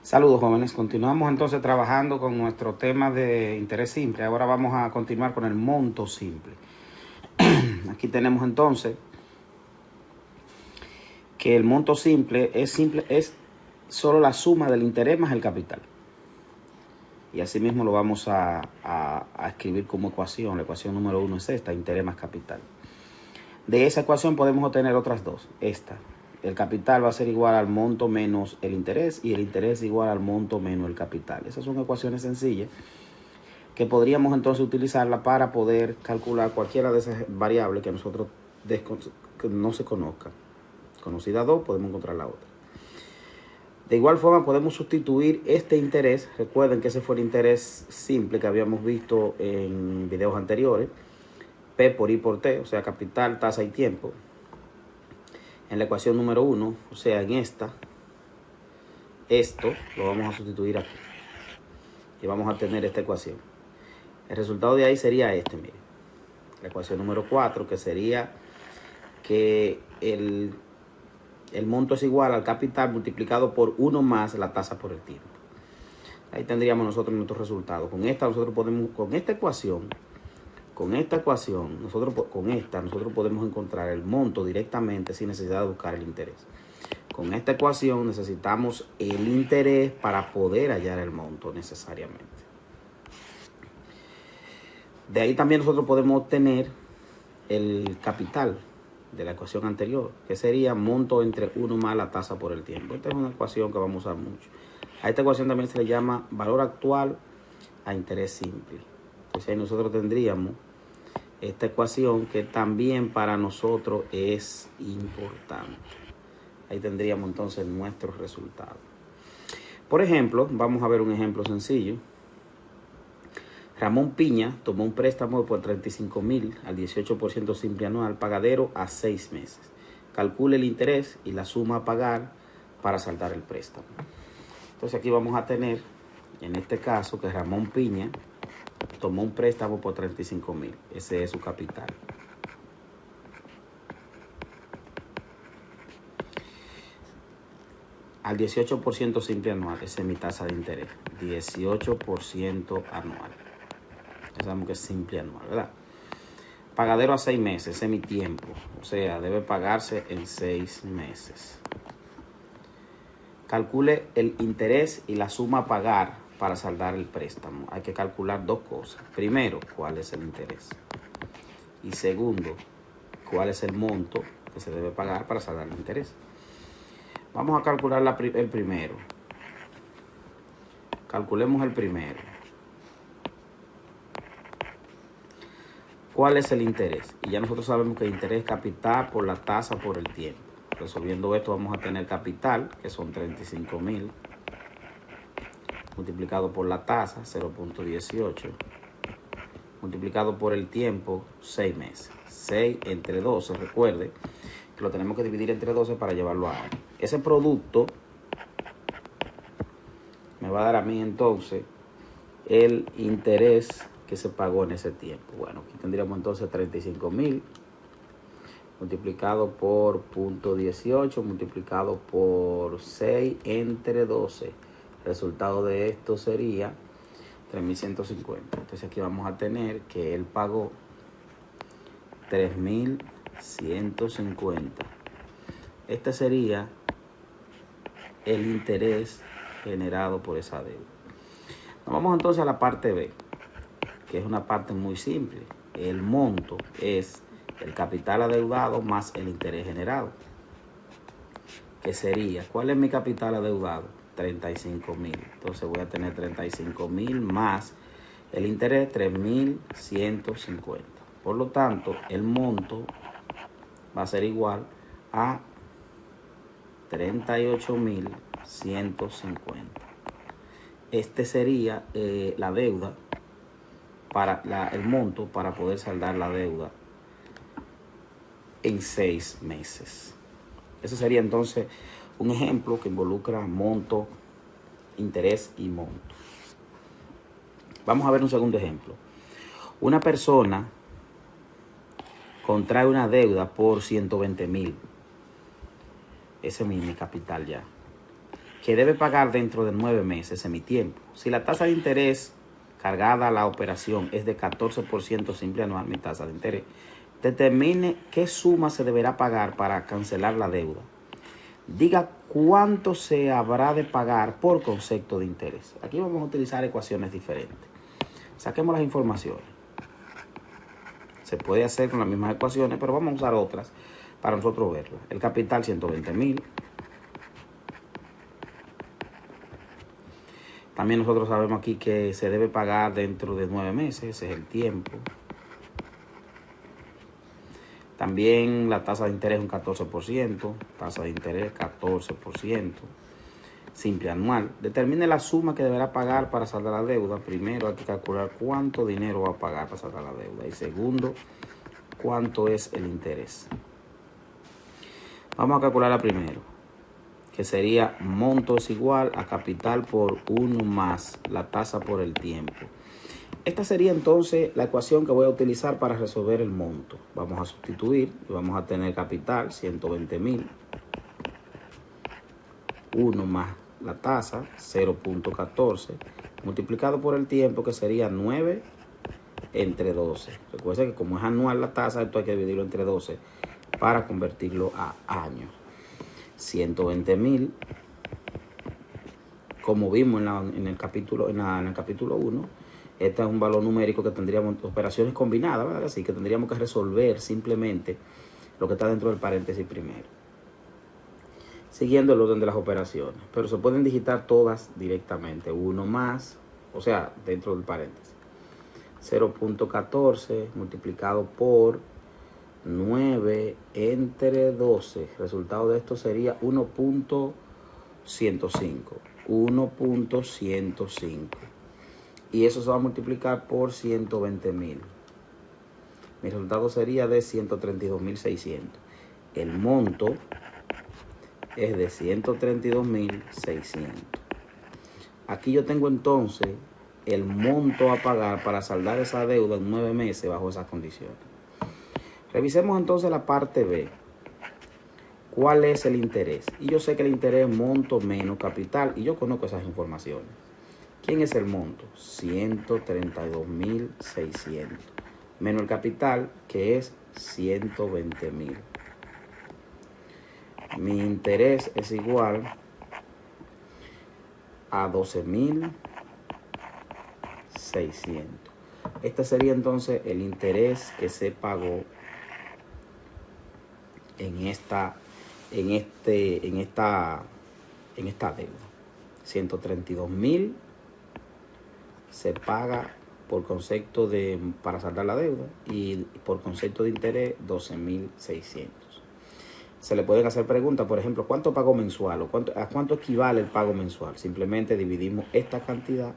Saludos jóvenes, continuamos entonces trabajando con nuestro tema de interés simple. Ahora vamos a continuar con el monto simple. Aquí tenemos entonces que el monto simple es solo la suma del interés más el capital. Y así mismo lo vamos a escribir como ecuación. La ecuación número 1 es esta, interés más capital. De esa ecuación podemos obtener otras dos. El capital va a ser igual al monto menos el interés y el interés igual al monto menos el capital. Esas son ecuaciones sencillas que podríamos entonces utilizarla para poder calcular cualquiera de esas variables que nosotros que no se conozcan. Conocida 2, podemos encontrar la otra. De igual forma podemos sustituir este interés. Recuerden que ese fue el interés simple que habíamos visto en videos anteriores. P por I por T, o sea, capital, tasa y tiempo. En la ecuación número 1, o sea, en esto lo vamos a sustituir aquí. Y vamos a tener esta ecuación. El resultado de ahí sería mire. La ecuación número 4, que sería que el monto es igual al capital multiplicado por 1 más la tasa por el tiempo. Ahí tendríamos nosotros nuestro resultado. Con esta ecuación, nosotros podemos encontrar el monto directamente sin necesidad de buscar el interés. Con esta ecuación necesitamos el interés para poder hallar el monto necesariamente. De ahí también nosotros podemos obtener el capital de la ecuación anterior, que sería monto entre 1 más la tasa por el tiempo. Esta es una ecuación que vamos a usar mucho. A esta ecuación también se le llama valor actual a interés simple. Entonces ahí nosotros tendríamos esta ecuación que también para nosotros es importante. Ahí tendríamos entonces nuestros resultados. Por ejemplo, vamos a ver un ejemplo sencillo. Ramón Piña tomó un préstamo por 35,000 al 18% simple anual, pagadero a 6 meses. Calcule el interés y la suma a pagar para saldar el préstamo. Entonces aquí vamos a tener, en este caso, que Ramón Piña tomó un préstamo por 35,000. Ese es su capital. Al 18% simple anual, esa es mi tasa de interés. 18% anual. Ya sabemos que es simple anual, ¿verdad? Pagadero a 6 meses, ese es mi tiempo. O sea, debe pagarse en 6 meses. Calcule el interés y la suma a pagar para saldar el préstamo. Hay que calcular dos cosas. Primero, cuál es el interés. Y segundo, cuál es el monto que se debe pagar para saldar el interés. Vamos a calcular el primero. Calculemos el primero. ¿Cuál es el interés? Y ya nosotros sabemos que el interés es capital por la tasa por el tiempo. Resolviendo esto vamos a tener capital, que son 35,000, multiplicado por la tasa, 0.18, multiplicado por el tiempo, 6 meses. 6 entre 12, recuerde que lo tenemos que dividir entre 12 para llevarlo a año. Ese producto me va a dar a mí entonces el interés que se pagó en ese tiempo. Bueno, aquí tendríamos entonces 35,000 multiplicado por 0.18 multiplicado por 6 entre 12. El resultado de esto sería 3.150. Entonces aquí vamos a tener que él pagó 3.150. Este sería el interés generado por esa deuda. Nos vamos entonces a la parte B, que es una parte muy simple. El monto es el capital adeudado más el interés generado. Que sería, ¿cuál es mi capital adeudado? 35,000. Entonces voy a tener 35,000 más el interés, 3.150. Por lo tanto, el monto va a ser igual a 38.150. Este sería la deuda, el monto para poder saldar la deuda en 6 meses. Ese sería entonces un ejemplo que involucra monto, interés y monto. Vamos a ver un segundo ejemplo. Una persona contrae una deuda por 120,000. Ese es mi capital ya. que debe pagar dentro de 9 meses en mi tiempo. Si la tasa de interés cargada a la operación es de 14% simple anual, mi tasa de interés, determine qué suma se deberá pagar para cancelar la deuda. Diga cuánto se habrá de pagar por concepto de interés. Aquí vamos a utilizar ecuaciones diferentes. Saquemos las informaciones. Se puede hacer con las mismas ecuaciones, pero vamos a usar otras para nosotros verlas. El capital 120.000. También nosotros sabemos aquí que se debe pagar dentro de 9 meses, ese es el tiempo. También la tasa de interés es un 14%, tasa de interés 14%, simple anual. Determine la suma que deberá pagar para saldar la deuda. Primero hay que calcular cuánto dinero va a pagar para saldar la deuda. Y segundo, cuánto es el interés. Vamos a calcularla primero, que sería monto es igual a capital por 1 más la tasa por el tiempo. Esta sería entonces la ecuación que voy a utilizar para resolver el monto. Vamos a sustituir y vamos a tener capital 120.000, 1 más la tasa 0.14 multiplicado por el tiempo, que sería 9 entre 12. Recuerden que como es anual la tasa, esto hay que dividirlo entre 12 para convertirlo a años. 120.000, como vimos en el capítulo 1, este es un valor numérico que tendríamos operaciones combinadas, ¿verdad? Así que tendríamos que resolver simplemente lo que está dentro del paréntesis primero, siguiendo el orden de las operaciones, pero se pueden digitar todas directamente. 1 más, o sea, dentro del paréntesis, 0.14 multiplicado por 9 entre 12. El resultado de esto sería 1.105. 1.105. Y eso se va a multiplicar por 120.000. Mi resultado sería de 132.600. El monto es de 132.600. Aquí yo tengo entonces el monto a pagar para saldar esa deuda en 9 meses bajo esas condiciones. Revisemos entonces la parte B. ¿Cuál es el interés? Y yo sé que el interés es monto menos capital, y yo conozco esas informaciones. ¿Quién es el monto? 132.600. Menos el capital, que es 120.000. Mi interés es igual a 12.600. Este sería entonces el interés que se pagó en esta deuda. 132.000 se paga por concepto para saldar la deuda, y por concepto de interés 12.600. Se le pueden hacer preguntas, por ejemplo, ¿cuánto pago mensual? ¿O a cuánto equivale el pago mensual? Simplemente dividimos esta cantidad